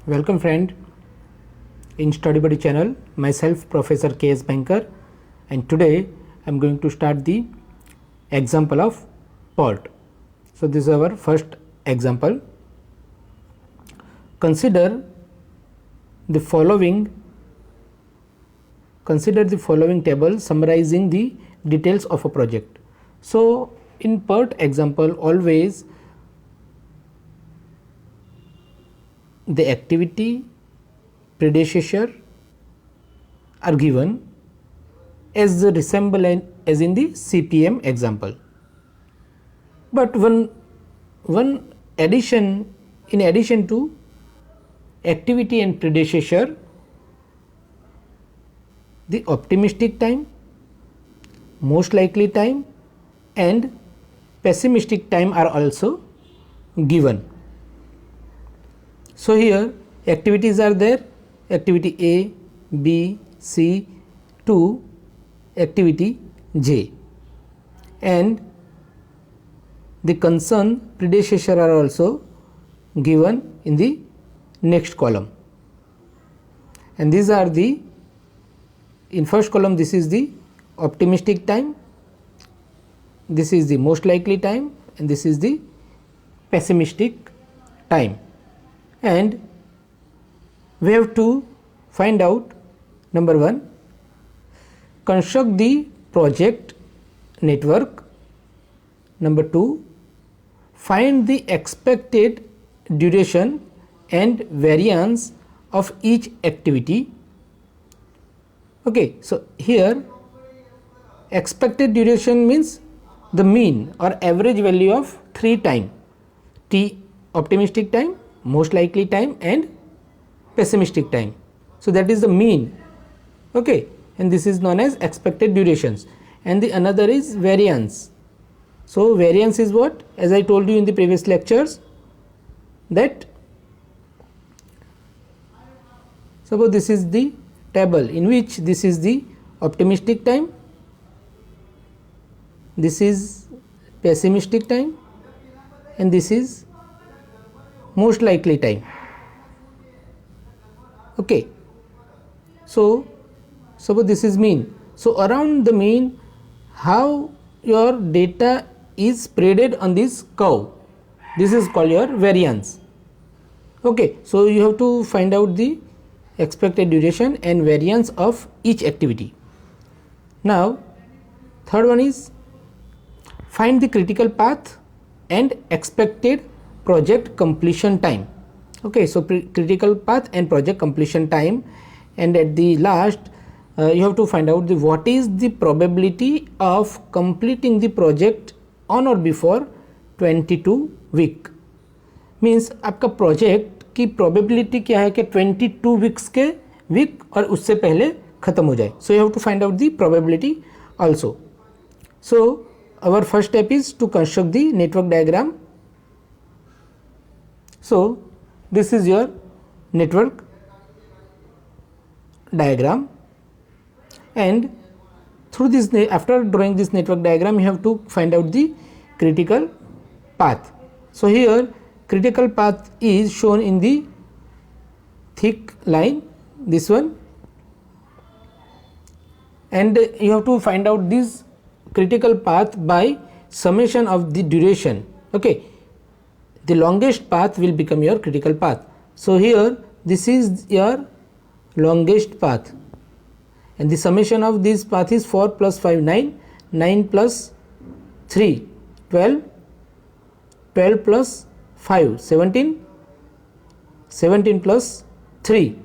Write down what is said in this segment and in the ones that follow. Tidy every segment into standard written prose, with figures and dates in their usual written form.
Welcome friend in Study Buddy channel. Myself Professor K.S. Banker, and today I am going to start the example of PERT. So this is our first example. Consider the following table summarizing the details of a project. So in PERT example, always the activity, predecessor are given as the resemblance as in the CPM example. But one addition, in addition to activity and predecessor, the optimistic time, most likely time and pessimistic time are also given. So here activities are there, activity A, B, C to activity J, and the concerned predecessor are also given in the next column. And these are the, in first column this is the optimistic time, this is the most likely time, and this is the pessimistic time. And we have to find out, number one, construct the project network. Number two, find the expected duration and variance of each activity. Okay, so here expected duration means the mean or average value of 3 time: T optimistic time, most likely time and pessimistic time. So that is the mean. Okay, and this is known as expected durations. And the another is variance. So variance is what, as I told you in the previous lectures, that suppose this is the table in which this is the optimistic time, this is pessimistic time, and this is most likely time. Okay, so suppose this is mean. So around the mean, how your data is spreaded on this curve, this is called your variance. Okay, so you have to find out the expected duration and variance of each activity. Now third one is find the critical path and expected project completion time. Okay, so critical path and project completion time, and at the last you have to find out the what is the probability of completing the project on or before 22 week. Means आपका project की probability क्या है कि 22 weeks के week और उससे पहले ख़त्म हो जाए. So you have to find out the probability also. So our first step is to construct the network diagram. So this is your network diagram, and through this, after drawing this network diagram, you have to find out the critical path. So here critical path is shown in the thick line, this one, and you have to find out this critical path by summation of the duration. Okay, the longest path will become your critical path. So here this is your longest path, and the summation of this path is 4 plus 5 9, 9 plus 3 12, 12 plus 5 17, 17 plus 3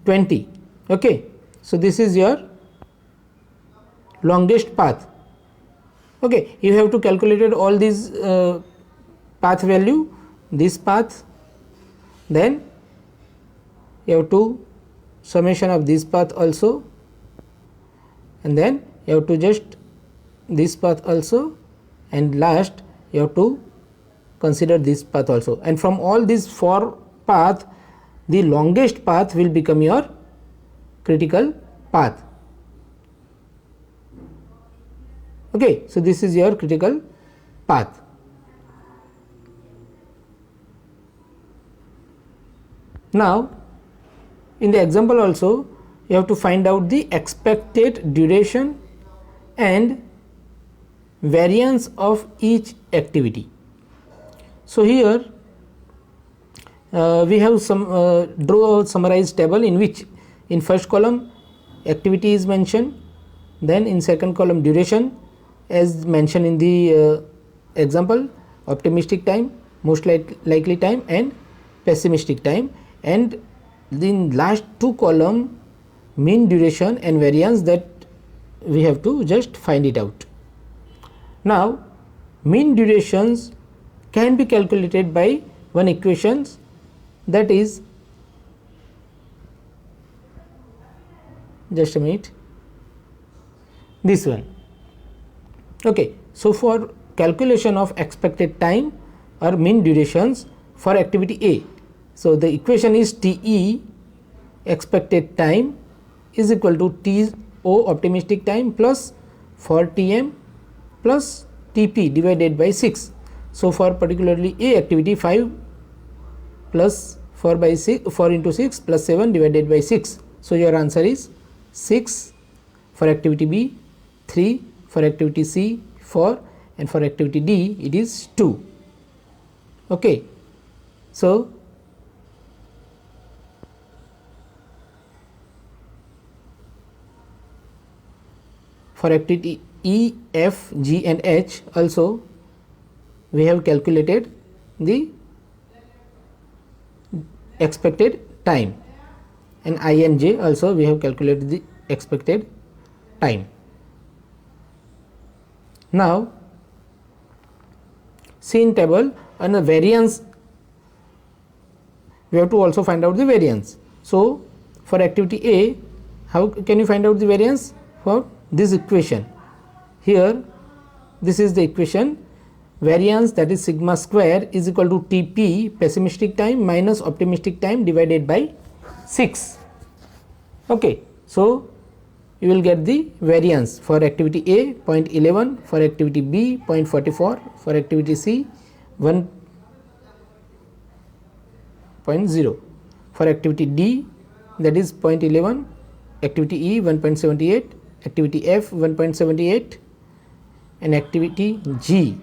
20. Okay, so this is your longest path. Okay, you have to calculate all these path value, this path, then you have to summation of this path also, and then you have to just this path also, and last you have to consider this path also, and from all these 4 path the longest path will become your critical path. Okay, so this is your critical path. Now in the example also you have to find out the expected duration and variance of each activity. So here we have some draw a summarized table in which in first column activity is mentioned, then in second column duration as mentioned in the example, optimistic time, most likely time and pessimistic time, and in last two column mean duration and variance that we have to just find it out. Now mean durations can be calculated by one equations, that is, just a minute, this one. Okay, so for calculation of expected time or mean durations for activity A, so the equation is TE expected time is equal to TO optimistic time plus 4 TM plus TP divided by 6. So for particularly A activity, 5 plus 4 by 6, 4 into 6 plus 7 divided by 6. So your answer is 6. For activity B 3, for activity C 4, and for activity D it is 2. Okay, so for activity E, F, G and H also we have calculated the expected time, and I and J also we have calculated the expected time. Now see in table, and the variance we have to also find out the variance. So for activity A, how can you find out the variance? For this equation here, this is the equation, variance, that is sigma square is equal to TP pessimistic time minus optimistic time divided by 6. Okay, so you will get the variance for activity A 0.11, for activity B 0.44, for activity C 1.0, for activity D that is 0.11, activity E 1.78, activity F 1.78, and activity G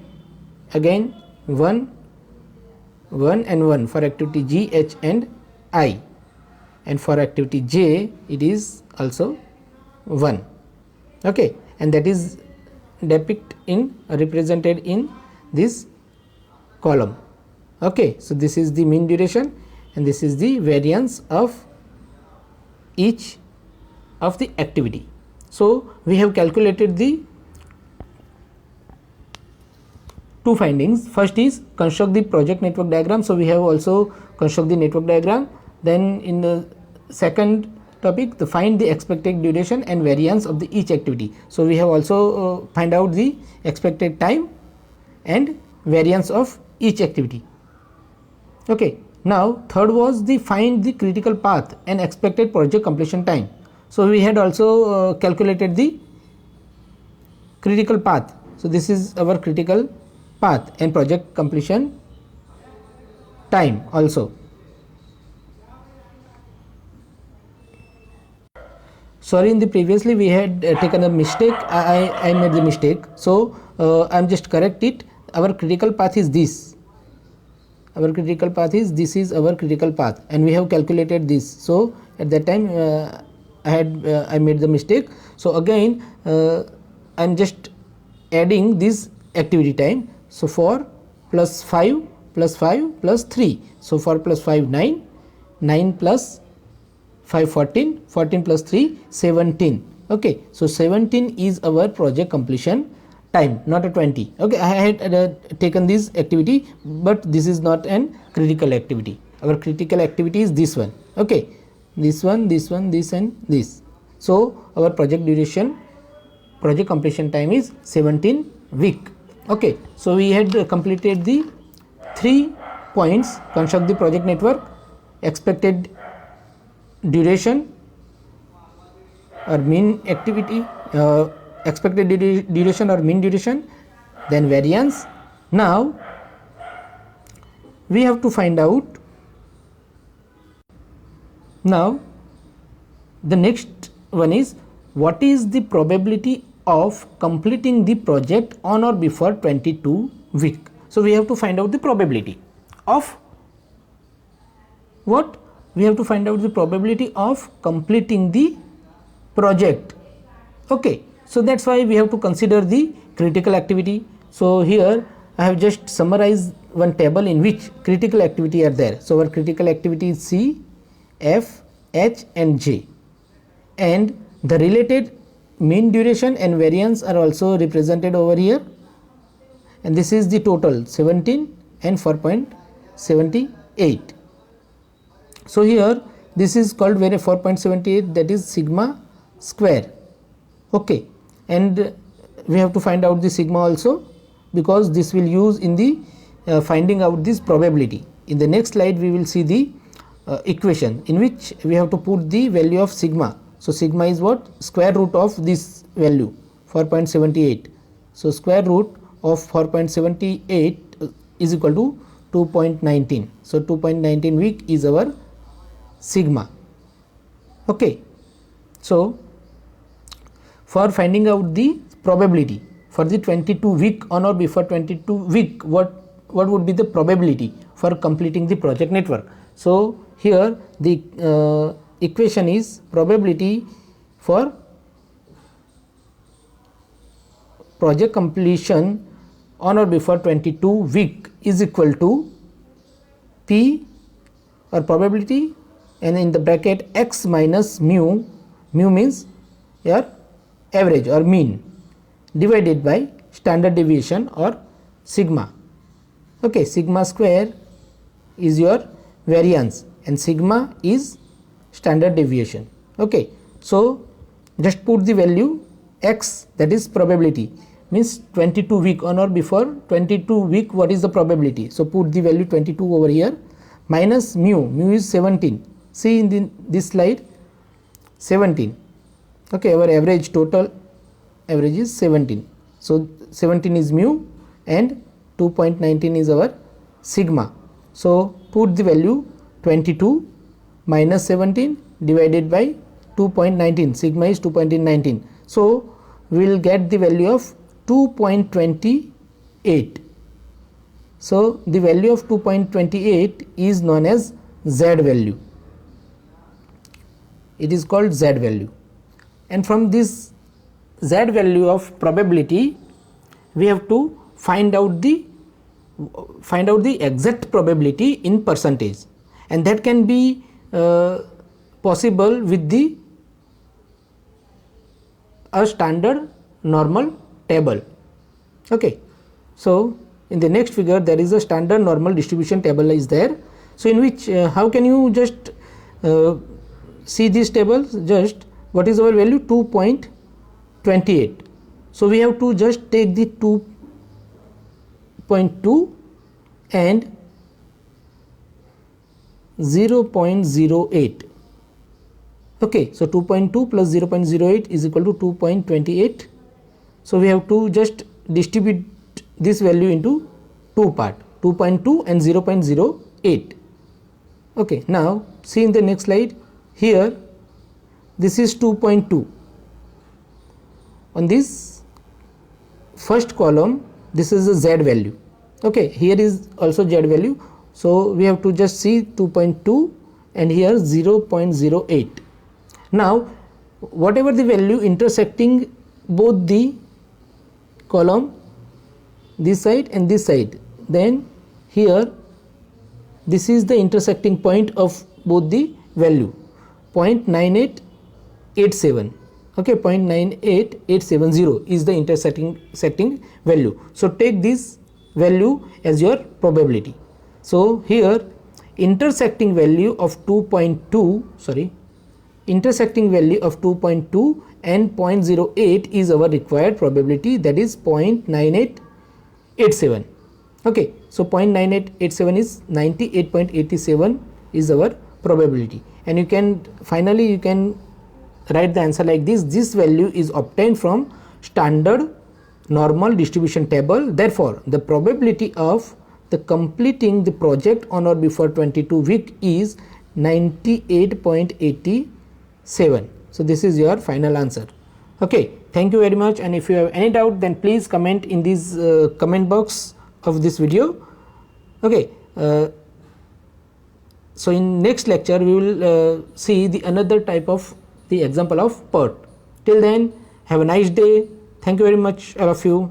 again 1 and 1 for activity G, H and I, and for activity J it is also 1. Okay, and that is represented in this column. Okay, so this is the mean duration and this is the variance of each of the activity. So we have calculated the two findings. First is construct the project network diagram. So we have also construct the network diagram. Then in the second topic, the find the expected duration and variance of the each activity. So we have also find out the expected time and variance of each activity. Okay, now third was the find the critical path and expected project completion time. So we had also calculated the critical path. So this is our critical path and project completion time also. Sorry, in the previously we had taken a mistake. I made the mistake. So I am just correct it. Our critical path is this. Our critical path is this is our critical path, and we have calculated this. So at that time I made the mistake. So again I am just adding this activity time. So 4 plus 5 plus 5 plus 3. So 4 plus 5 9, 9 plus 5 14, 14 plus 3 17. Okay, so 17 is our project completion time, not a 20. Okay, I had taken this activity, but this is not an critical activity. Our critical activity is this one. Okay, this one, this one, this and this. So our project duration, project completion time is 17 week. Okay, so we had completed the 3 points: construct the project network, expected duration or mean activity, expected duration or mean duration, then variance. Now we have to find out Now the next one is, what is the probability of completing the project on or before 22 week. So we have to find out the probability of what? We have to find out the probability of completing the project. Okay, so that's why we have to consider the critical activity. So here I have just summarized one table in which critical activity are there. So our critical activity is C, F, H and J, and the related mean duration and variance are also represented over here, and this is the total 17 and 4.78. So here this is called very 4.78, that is sigma square. Okay, and we have to find out the sigma also, because this will use in the finding out this probability. In the next slide we will see the equation in which we have to put the value of sigma. So sigma is what? Square root of this value 4.78. So square root of 4.78 is equal to 2.19. So 2.19 week is our sigma. Okay, so for finding out the probability for the 22 week on or before 22 week, what would be the probability for completing the project network? So here the equation is probability for project completion on or before 22 week is equal to P, or probability, and in the bracket x minus mu, mu means your average or mean, divided by standard deviation or sigma. Okay, sigma square is your variance and sigma is standard deviation. Okay, so just put the value x, that is probability, means 22 week on or before 22 week, what is the probability? So put the value 22 over here, minus mu, mu is 17. See in this slide 17. Okay, our average, total average is 17. So 17 is mu and 2.19 is our sigma. So put the value 22 minus 17 divided by 2.19, sigma is 2.19. So we will get the value of 2.28. So the value of 2.28 is known as Z value. It is called Z value, and from this Z value of probability we have to find out the exact probability in percentage, and that can be possible with the a standard normal table. Okay, so in the next figure there is a standard normal distribution table is there. So in which how can you just see these tables? Just what is our value? 2.28. So we have to just take the 2.2 and 0.08. Okay, so 2.2 plus 0.08 is equal to 2.28. So we have to just distribute this value into two part, 2.2 and 0.08. Okay, now see in the next slide, here this is 2.2. On this first column this is a Z value. Okay, here is also Z value. So we have to just see 2.2 and here 0.08. Now whatever the value intersecting both the column, this side and this side, then here this is the intersecting point of both the value, 0.9887. Okay, 0.98870 is the intersecting value. So take this value as your probability. So here intersecting value of 2.2, intersecting value of 2.2 and 0.08 is our required probability, that is 0.9887. Okay, so 0.9887 is 98.87 is our probability, and you can finally write the answer like this. This value is obtained from standard normal distribution table. Therefore the probability of the completing the project on or before 22 week is 98.87. So this is your final answer. Okay, thank you very much, and if you have any doubt then please comment in this comment box of this video. Okay, so in next lecture we will see the another type of the example of PERT. Till then, have a nice day. Thank you very much all of you.